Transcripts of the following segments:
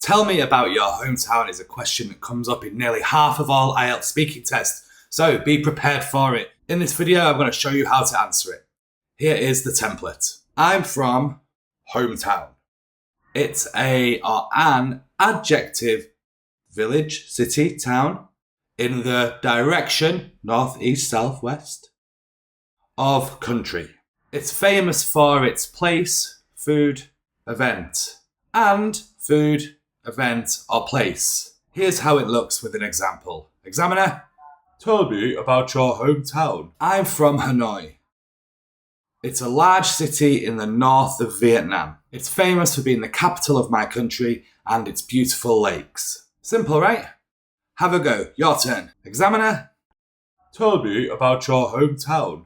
Tell me about your hometown is a question that comes up in nearly half of all IELTS speaking tests, so be prepared for it. In this video, I'm going to show you how to answer it. Here is the template. I'm from hometown. It's an adjective, village, city, town, in the direction, north, east, south, west, of country. It's famous for its place, food, event, and food, event, or place. Here's how it looks with an example. Examiner, tell me about your hometown. I'm from Hanoi. It's a large city in the north of Vietnam. It's famous for being the capital of my country and its beautiful lakes. Simple, right? Have a go. Your turn. Examiner, tell me about your hometown.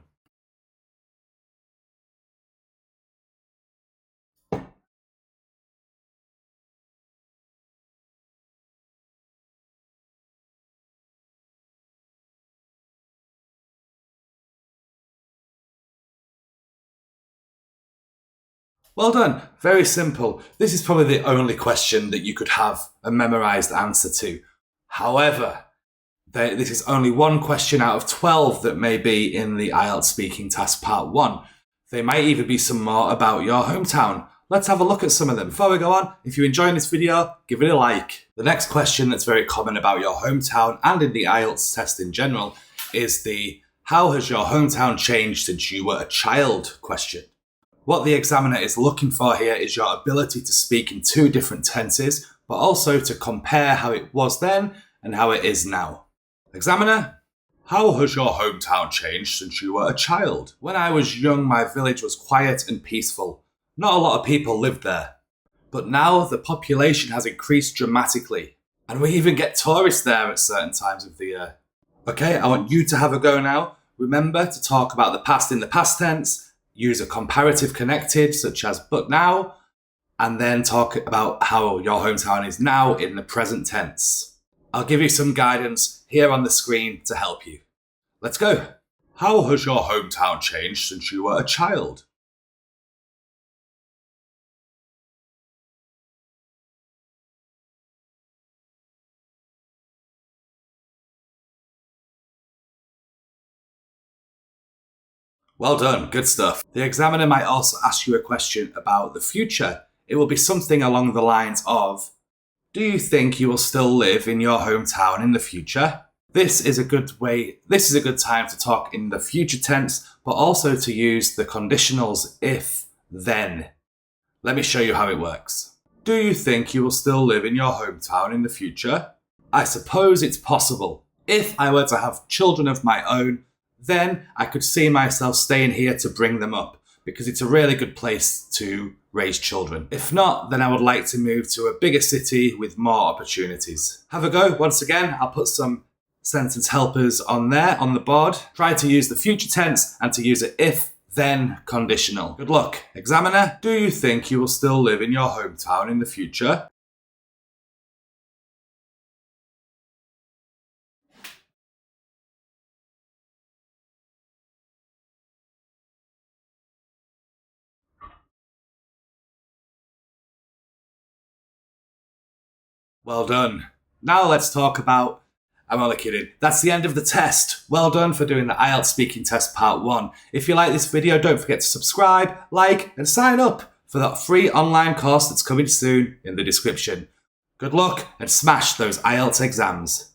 Well done. Very simple. This is probably the only question that you could have a memorised answer to. However, this is only one question out of 12 that may be in the IELTS Speaking Task Part 1. There might even be some more about your hometown. Let's have a look at some of them. Before we go on, if you're enjoying this video, give it a like. The next question that's very common about your hometown and in the IELTS test in general is the "How has your hometown changed since you were a child?" question. What the examiner is looking for here is your ability to speak in two different tenses, but also to compare how it was then and how it is now. Examiner, how has your hometown changed since you were a child? When I was young, my village was quiet and peaceful. Not a lot of people lived there. But now the population has increased dramatically, and we even get tourists there at certain times of the year. Okay, I want you to have a go now. Remember to talk about the past in the past tense, use a comparative connected such as but now, and then talk about how your hometown is now in the present tense. I'll give you some guidance here on the screen to help you. Let's go. How has your hometown changed since you were a child? Well done, good stuff. The examiner might also ask you a question about the future. It will be something along the lines of, do you think you will still live in your hometown in the future? This is a good time to talk in the future tense, but also to use the conditionals if, then. Let me show you how it works. Do you think you will still live in your hometown in the future? I suppose it's possible. If I were to have children of my own, then I could see myself staying here to bring them up, because it's a really good place to raise children. If not, then I would like to move to a bigger city with more opportunities. Have a go. Once again, I'll put some sentence helpers on there on the board. Try to use the future tense and to use an if-then conditional. Good luck. Examiner, do you think you will still live in your hometown in the future? Well done. Now let's talk about... I'm only kidding. That's the end of the test. Well done for doing the IELTS Speaking Test Part 1. If you like this video, don't forget to subscribe, like, and sign up for that free online course that's coming soon in the description. Good luck and smash those IELTS exams.